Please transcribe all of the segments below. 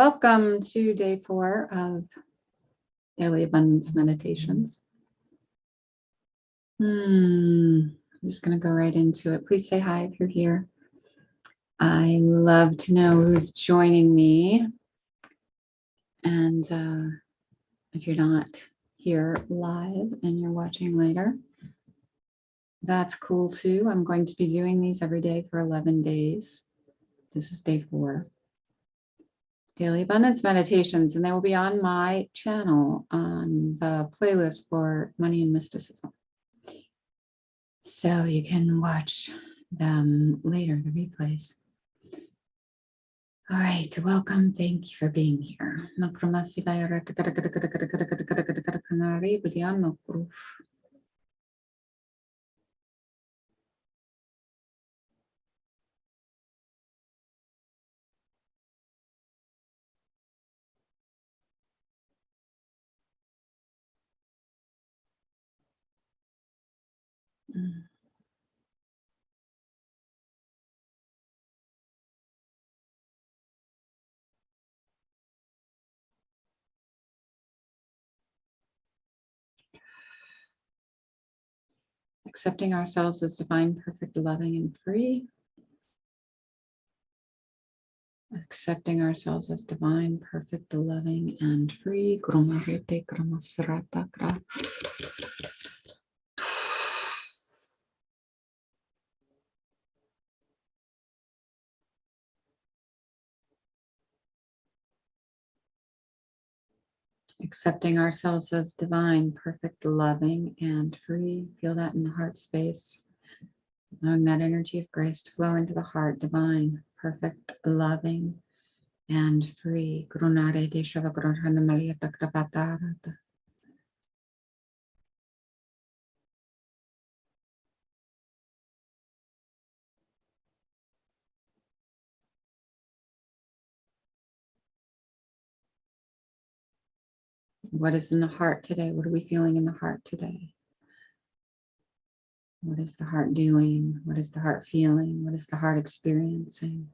Welcome to day 4 of Daily Abundance Meditations. I'm just going to go right into it. Please say hi if you're here. I love to know who's joining me. And if you're not here live and you're watching later, that's cool too. I'm going to be doing these every day for 11 days. This is day 4. Daily Abundance Meditations, and they will be on my channel on the playlist for Money and Mysticism. So you can watch them later, the replays. All right, welcome. Thank you for being here. Accepting ourselves as divine, perfect, loving, and free. Accepting ourselves as divine, perfect, loving, and free. Accepting ourselves as divine, perfect, loving, and free. Feel that in the heart space. Allowing that energy of grace to flow into the heart, divine, perfect, loving, and free. What is in the heart today? What are we feeling in the heart today? What is the heart doing? What is the heart feeling? What is the heart experiencing?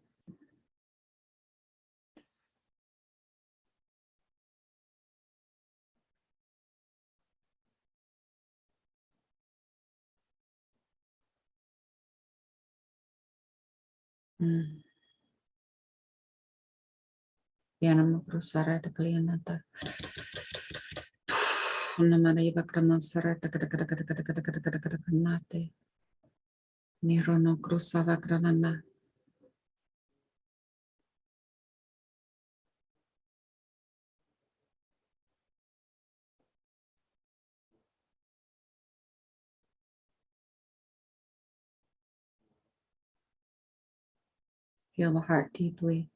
Feel the heart deeply,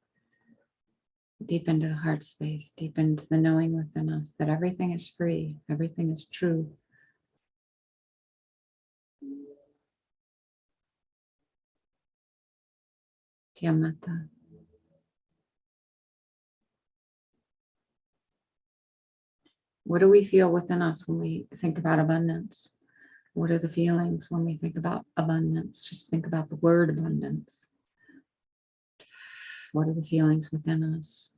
deep into the heart space, deep into the knowing within us that everything is free, everything is true. Kiamata. What do we feel within us when we think about abundance? What are the feelings when we think about abundance? Just think about the word abundance. What are the feelings within us?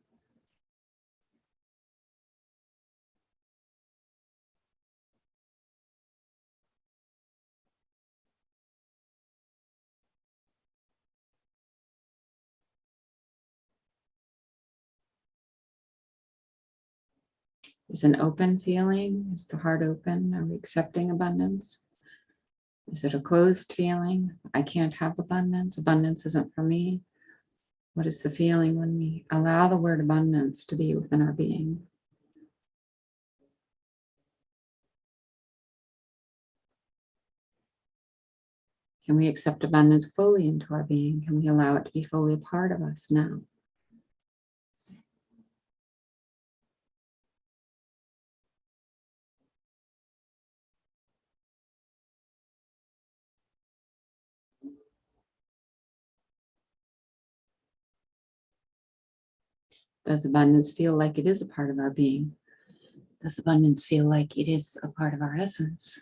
Is an open feeling? Is the heart open? Are we accepting abundance? Is it a closed feeling? I can't have abundance. Abundance isn't for me. What is the feeling when we allow the word abundance to be within our being? Can we accept abundance fully into our being? Can we allow it to be fully a part of us now? Does abundance feel like it is a part of our being? Does abundance feel like it is a part of our essence?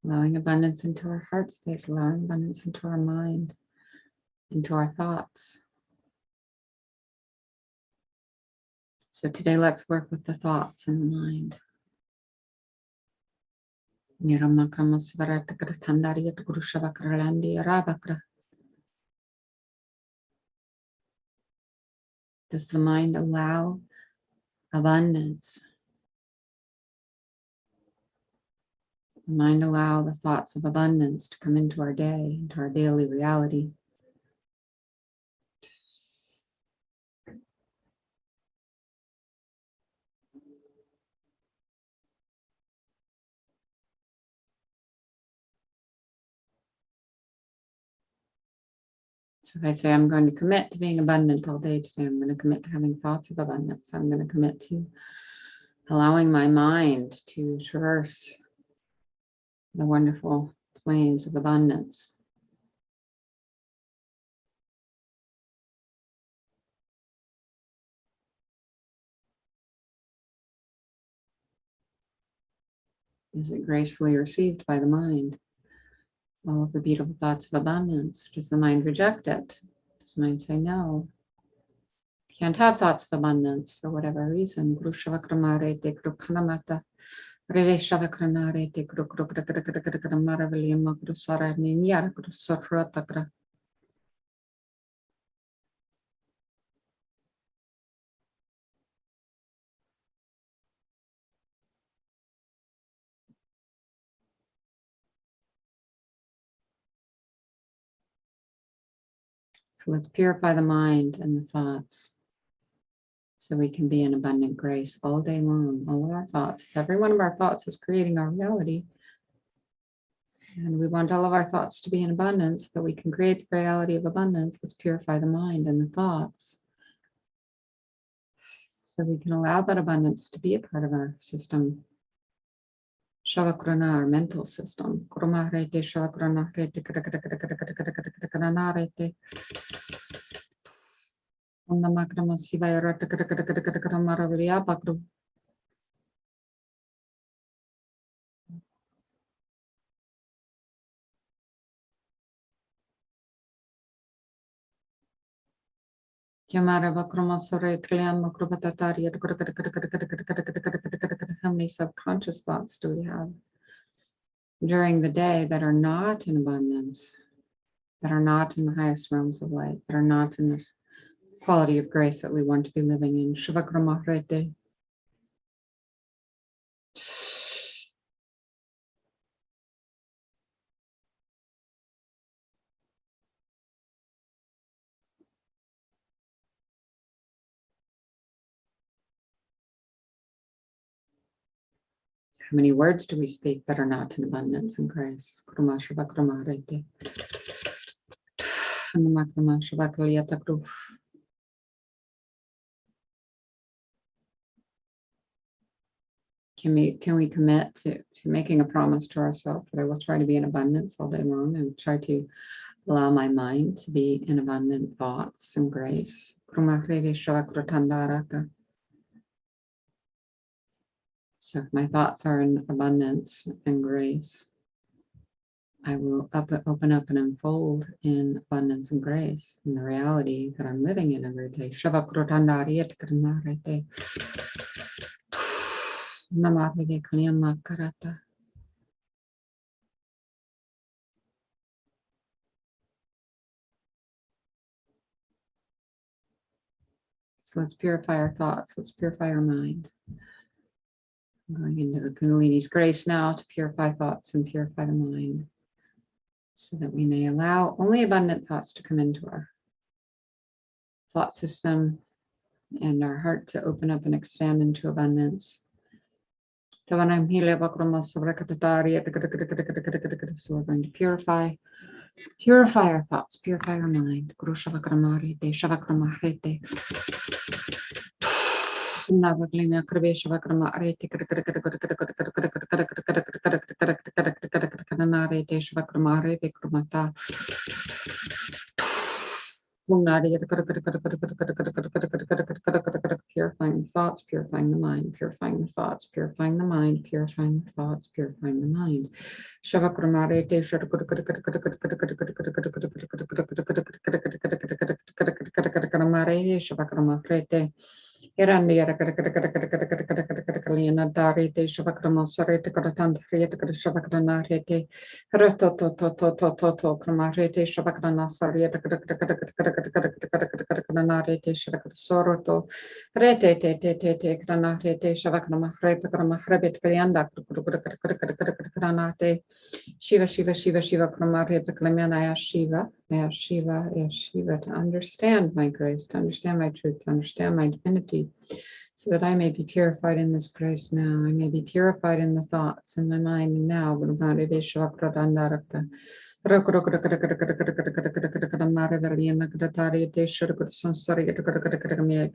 allowing abundance into our heart space, allowing abundance into our mind, into our thoughts. So today, let's work with the thoughts and the mind. Does the mind allow abundance? Does the mind allow the thoughts of abundance to come into our day, into our daily reality? So if I say I'm going to commit to being abundant all day today, I'm going to commit to having thoughts of abundance. I'm going to commit to allowing my mind to traverse the wonderful plains of abundance. Is it gracefully received by the mind? All of the beautiful thoughts of abundance. Does the mind reject it? Does the mind say no? Can't have thoughts of abundance for whatever reason. So let's purify the mind and the thoughts so we can be in abundant grace all day long. All of our thoughts, if every one of our thoughts is creating our reality, and we want all of our thoughts to be in abundance so that we can create the reality of abundance, let's purify the mind and the thoughts so we can allow that abundance to be a part of our system. Shavakrana, our mental system. How many subconscious thoughts do we have during the day that are not in abundance, that are not in the highest realms of light, that are not in this quality of grace that we want to be living in? How many words do we speak that are not in abundance and grace? Can we commit to making a promise to ourselves that I will try to be in abundance all day long and try to allow my mind to be in abundant thoughts and grace? So if my thoughts are in abundance and grace, I will open up and unfold in abundance and grace in the reality that I'm living in every day. So let's purify our thoughts. Let's purify our mind. I'm going into the Kundalini's grace now to purify thoughts and purify the mind so that we may allow only abundant thoughts to come into our thought system and our heart to open up and expand into abundance. So we're going to purify our thoughts, purify our mind. Purifying the thoughts, purifying the mind, purifying the thoughts, purifying the mind, purifying the thoughts, purifying the mind. Shavakramare Irandi Kalina Dari de Shavakram Sare to Katan Riet Shavakranarete Roto Toto Kramarete Shavakana Sare Kanarete Shavak Soroto Rete Kranarete Shavakama Hrebet Kalianda Kranate Shiva Kramare Klamana Shiva Shiva to understand my grace, to understand my truth, to understand my divinity, so that I may be purified in this grace now. I may be purified in the thoughts in my mind now. May I be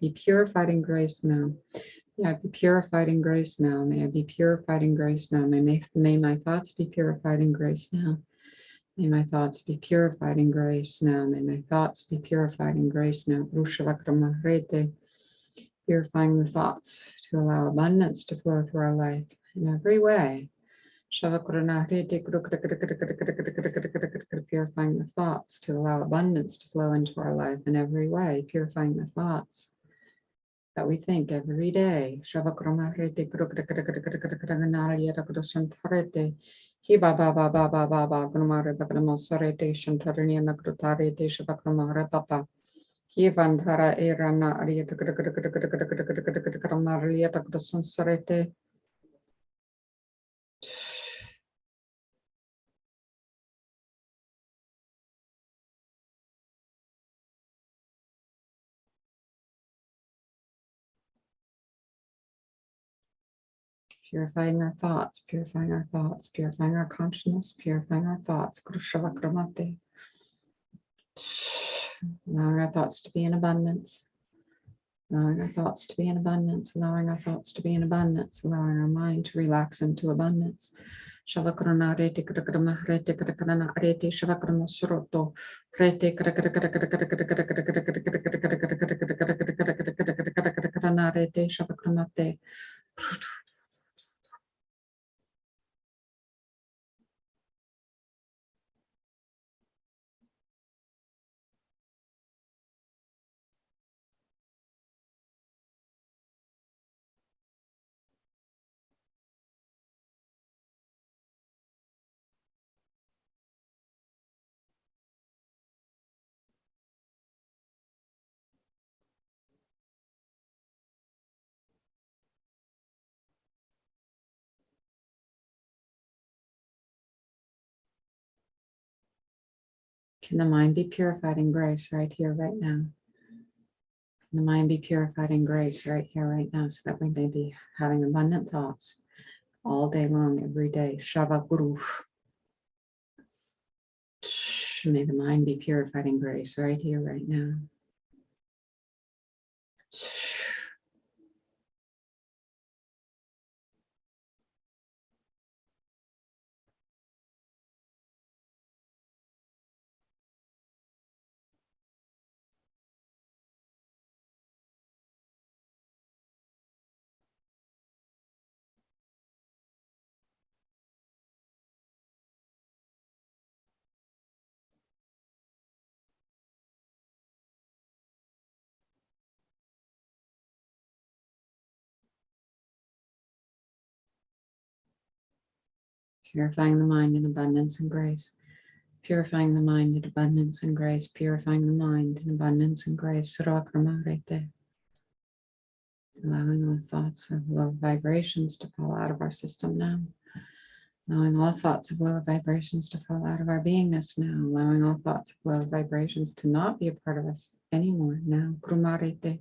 purified in grace now. May I be purified in grace now. May I be purified in grace now. May my thoughts be purified in grace now. May my thoughts be purified in grace now. May my thoughts be purified in grace now. Purifying the thoughts to allow abundance to flow through our life in every way. Purifying the thoughts to allow abundance to flow into our life in every way. Purifying the thoughts that we think every day. Hiba baba baba baba gramare bagramo sarete shantarani nakrutare de shabakramara papa. Hivandhara erana arieta gramarieta grasan sarete. Purifying our thoughts, purifying our thoughts, purifying our consciousness, purifying our thoughts. Krushavakramate. Allowing our thoughts to be in abundance. Allowing our thoughts to be in abundance. Allowing our thoughts to be in abundance. Allowing our mind to relax into abundance. Shavakrana rete krakama rete krakana rete shavakrama sroto rete krakana rete shavakramate. Can the mind be purified in grace right here, right now? Can the mind be purified in grace right here, right now, so that we may be having abundant thoughts all day long, every day? Shavakuru. May the mind be purified in grace right here, right now. Purifying the mind in abundance and grace. Purifying the mind in abundance and grace. Purifying the mind in abundance and grace. Allowing all thoughts of low vibrations to fall out of our system now. Allowing all thoughts of low vibrations to fall out of our beingness now. Allowing all thoughts of low vibrations to not be a part of us anymore now. Krumarete.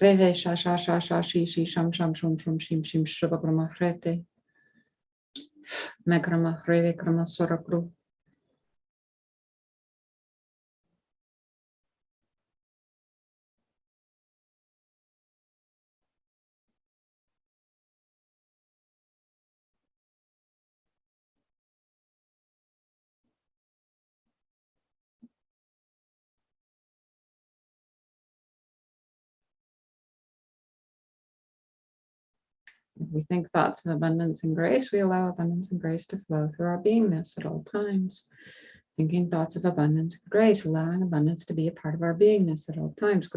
Reve sha sha sha sha shi shi sham sham shum shum shim shim shubagrama hrete. Megrama reve grama sorakru. If we think thoughts of abundance and grace, we allow abundance and grace to flow through our beingness at all times. Thinking thoughts of abundance and grace, allowing abundance to be a part of our beingness at all times.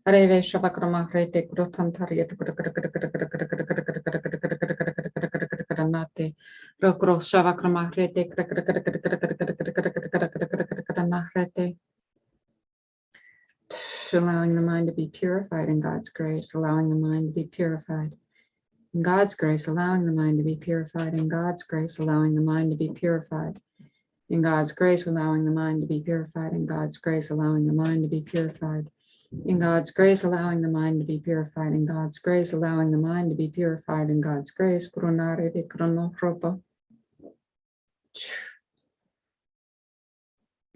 Areve Shabakramah Rete Grotantaria Nate Rokro Shavakramah Rete allowing the mind to be purified in God's grace, allowing the mind to be purified in God's grace, allowing the mind to be purified in God's grace, allowing the mind to be purified in God's grace, allowing the mind to be purified in God's grace, allowing the mind to be purified in God's grace, allowing the mind to be purified in God's grace, allowing the mind to be purified in God's grace.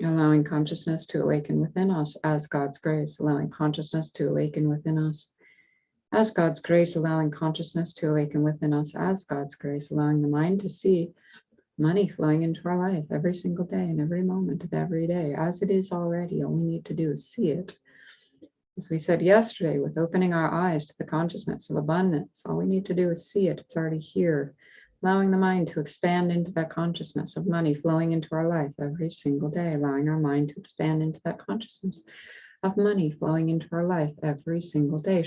Allowing consciousness to awaken within us as God's grace, allowing consciousness to awaken within us as God's grace, allowing consciousness to awaken within us as God's grace, allowing the mind to see money flowing into our life every single day and every moment of every day as it is already. All we need to do is see it. As we said yesterday, with opening our eyes to the consciousness of abundance, all we need to do is see it. It's already here. Allowing the mind to expand into that consciousness of money flowing into our life every single day. Allowing our mind to expand into that consciousness of money flowing into our life every single day.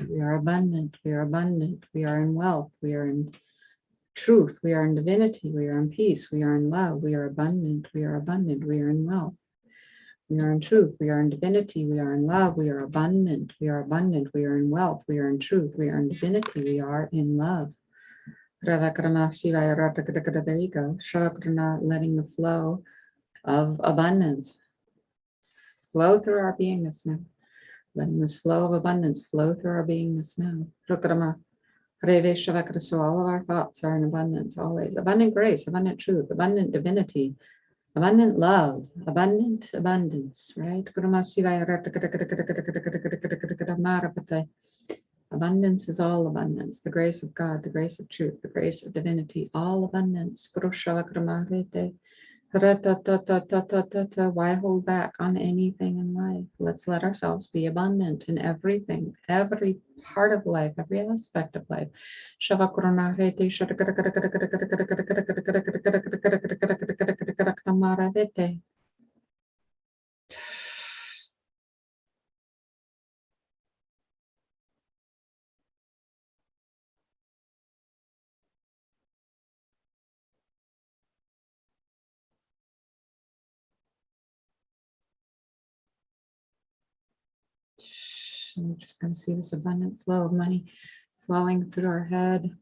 We are abundant, we are abundant, we are in wealth, we are in truth, we are in divinity, we are in peace, we are in love, we are abundant, we are abundant, we are in wealth. We are in truth, we are in divinity, we are in love, we are abundant, we are abundant, we are in wealth, we are in truth, we are in divinity, we are in love. There you go. Shakrana, letting the flow of abundance flow through our beingness now. Letting this flow of abundance flow through our beingness now. So all of our thoughts are in abundance, always. Abundant grace, abundant truth, abundant divinity, abundant love, abundant abundance, right? Abundance is all abundance. The grace of God, the grace of truth, the grace of divinity, all abundance. Why hold back on anything in life? Let's let ourselves be abundant in everything, every part of life, every aspect of life. And we're just going to see this abundant flow of money flowing through our head.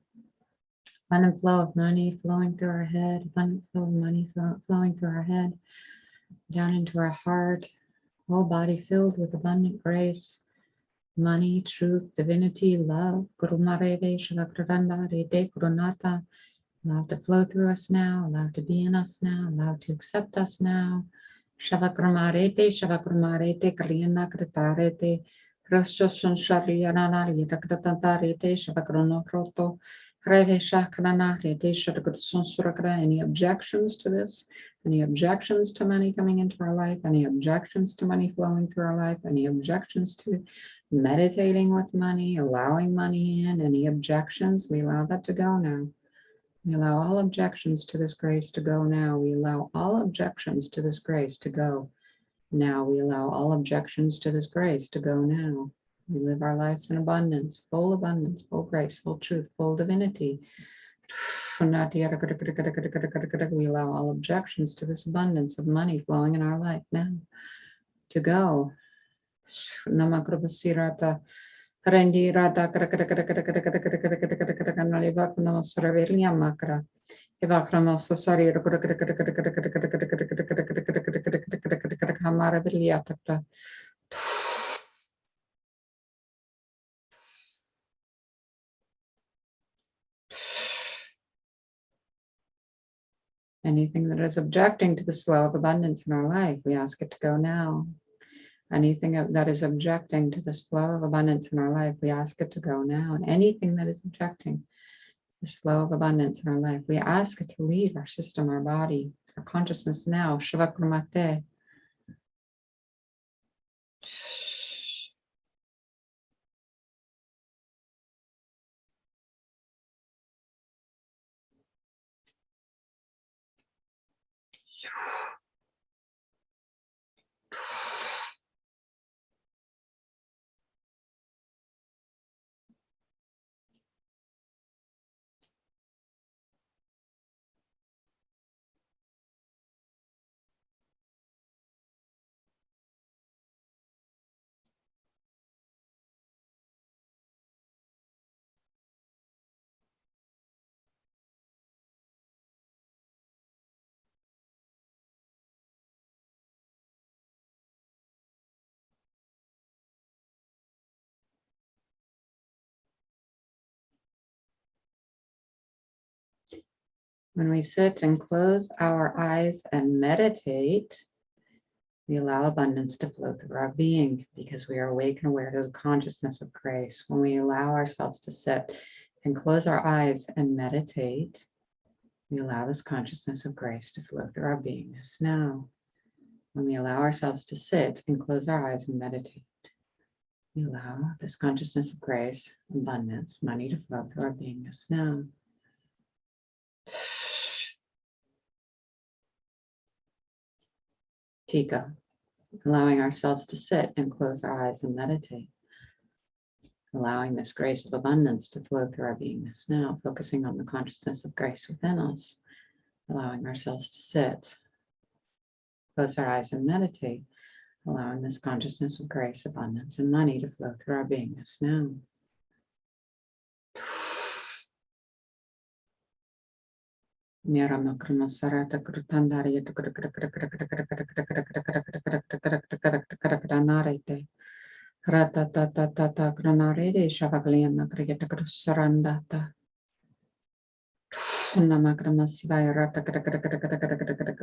Abundant flow of money flowing through our head. Abundant flow of money flowing through our head. Down into our heart. Whole body filled with abundant grace. Money, truth, divinity, love. Allow it to flow through us now. Allow it to be in us now. Allow it to accept us now. Shavakramarete, Shavakramarete, Kalyana Kritarete, Roshoshon Sharianari, Rakratantarete, Shavakronoproto, Reve Shakranarete, Shadakratson Surakra. Any objections to this? Any objections to money coming into our life? Any objections to money flowing through our life? Any objections to meditating with money, allowing money in? Any objections? We allow that to go now. We allow all objections to this grace to go now. We allow all objections to this grace to go now. We allow all objections to this grace to go now. We live our lives in abundance, full grace, full truth, full divinity. We allow all objections to this abundance of money flowing in our life now to go. Anything that is objecting to this flow of abundance in our life, we ask it to go now. Anything that is objecting to this flow of abundance in our life, we ask it to go now. And anything that is objecting this flow of abundance in our life, we ask it to leave our system, our body, our consciousness now. Shivakramate. When we sit and close our eyes and meditate, we allow abundance to flow through our being because we are awake and aware to the consciousness of grace. When we allow ourselves to sit and close our eyes and meditate, we allow this consciousness of grace to flow through our beingness now. When we allow ourselves to sit and close our eyes and meditate, we allow this consciousness of grace, abundance, money to flow through our beingness now. Tika, allowing ourselves to sit and close our eyes and meditate. Allowing this grace of abundance to flow through our beingness now, focusing on the consciousness of grace within us. Allowing ourselves to sit, close our eyes and meditate. Allowing this consciousness of grace, abundance, and money to flow through our beingness now.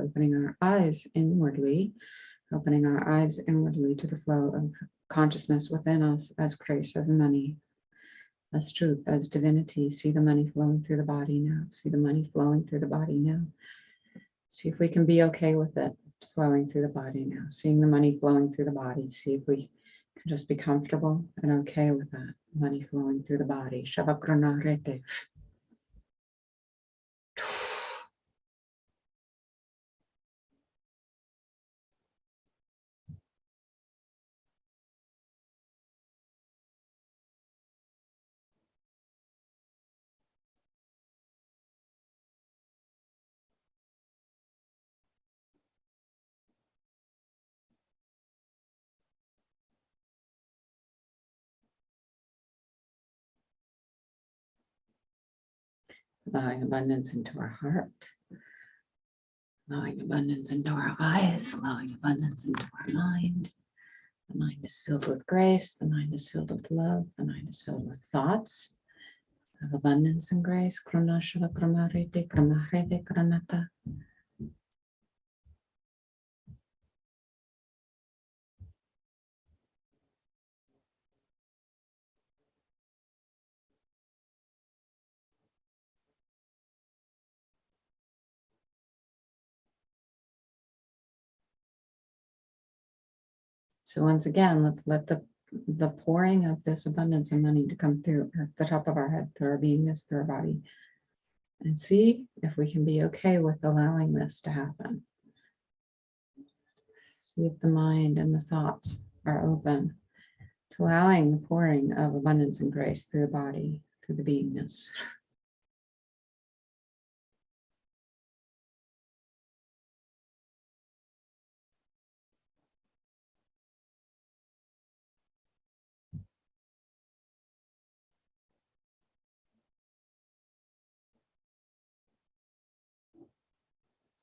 Opening our eyes inwardly. Opening our eyes inwardly to the flow of consciousness within us as grace, as money, as truth, as divinity. See the money flowing through the body now. See the money flowing through the body now. See if we can be okay with it flowing through the body now. Seeing the money flowing through the body. See if we can just be comfortable and okay with that money flowing through the body. Shavakranarete. Allowing abundance into our heart, allowing abundance into our eyes, allowing abundance into our mind. The mind is filled with grace, the mind is filled with love, the mind is filled with thoughts of abundance and grace. So once again, let's let the pouring of this abundance and money to come through at the top of our head, through our beingness, through our body, and see if we can be okay with allowing this to happen. See if the mind and the thoughts are open to allowing the pouring of abundance and grace through the body, through the beingness.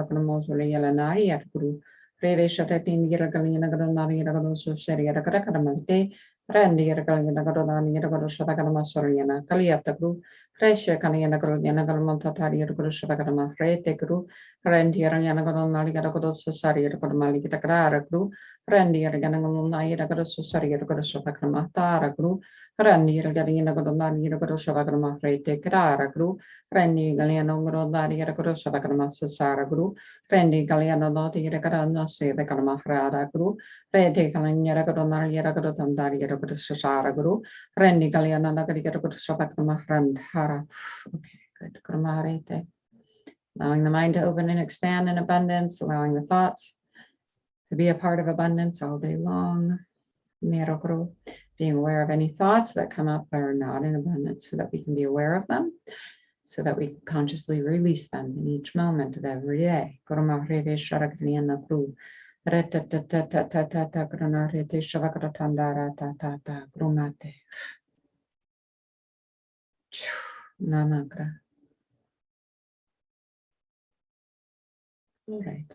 Bakanamo Yelanaria Guru, Reve Shatatin Yerakalina Nagaroso Sharia Karamante, Randy Yerakalina Shatakarama Soriana, Kaliata Guru, Fresher Kaniana Yanagalmonta Guru Shatakarama, Rete Guru, Randy Yaranagalonari Society Mali Takara Guru, Randy Yaranagalonai Society Shatakarama Tara Guru, Randy Yaranagalonari Shatakarama, Rete Kara Guru, Randy Galiano Grodari Shatakarama Sara Guru, Randy Galiano Loti Yakarana Se the Karamahrada Guru, Rete Kalanyara Yarakotandari Sara Guru, Randy Galiana Nagari Shatakarama. Okay, good. Kurmarete. Allowing the mind to open and expand in abundance, allowing the thoughts to be a part of abundance all day long. Mirokro. Being aware of any thoughts that come up that are not in abundance so that we can be aware of them, so that we can consciously release them in each moment of every day. Kurumahreve sharakriana kru. Retatatatata grunarete shavakratandara tatata grumate. Namagra. All right.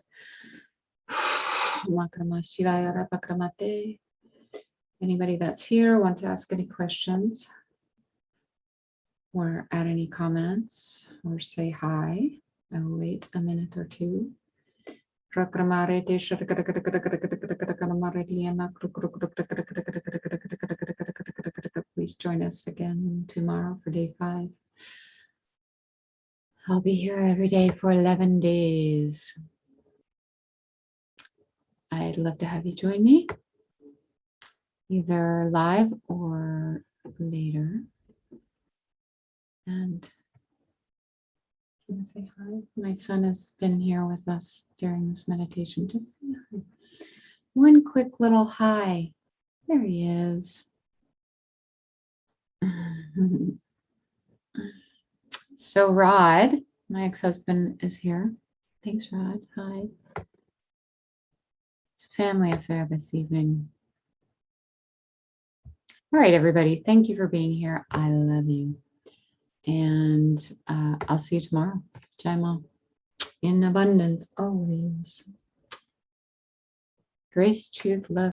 Makrama Shivaya Rapakramate. Anybody that's here want to ask any questions or add any comments or say hi? I will wait a minute or two. Please join us again tomorrow for day 5. I'll be here every day for 11 days. I'd love to have you join me, either live or later. And can I say hi? My son has been here with us during this meditation. Just say hi. One quick little hi. There he is. So Rod, my ex-husband, is here. Thanks, Rod. Hi. It's a family affair this evening. All right, everybody. Thank you for being here. I love you. And I'll see you tomorrow. Jai Ma. In abundance, always. Grace, truth, love.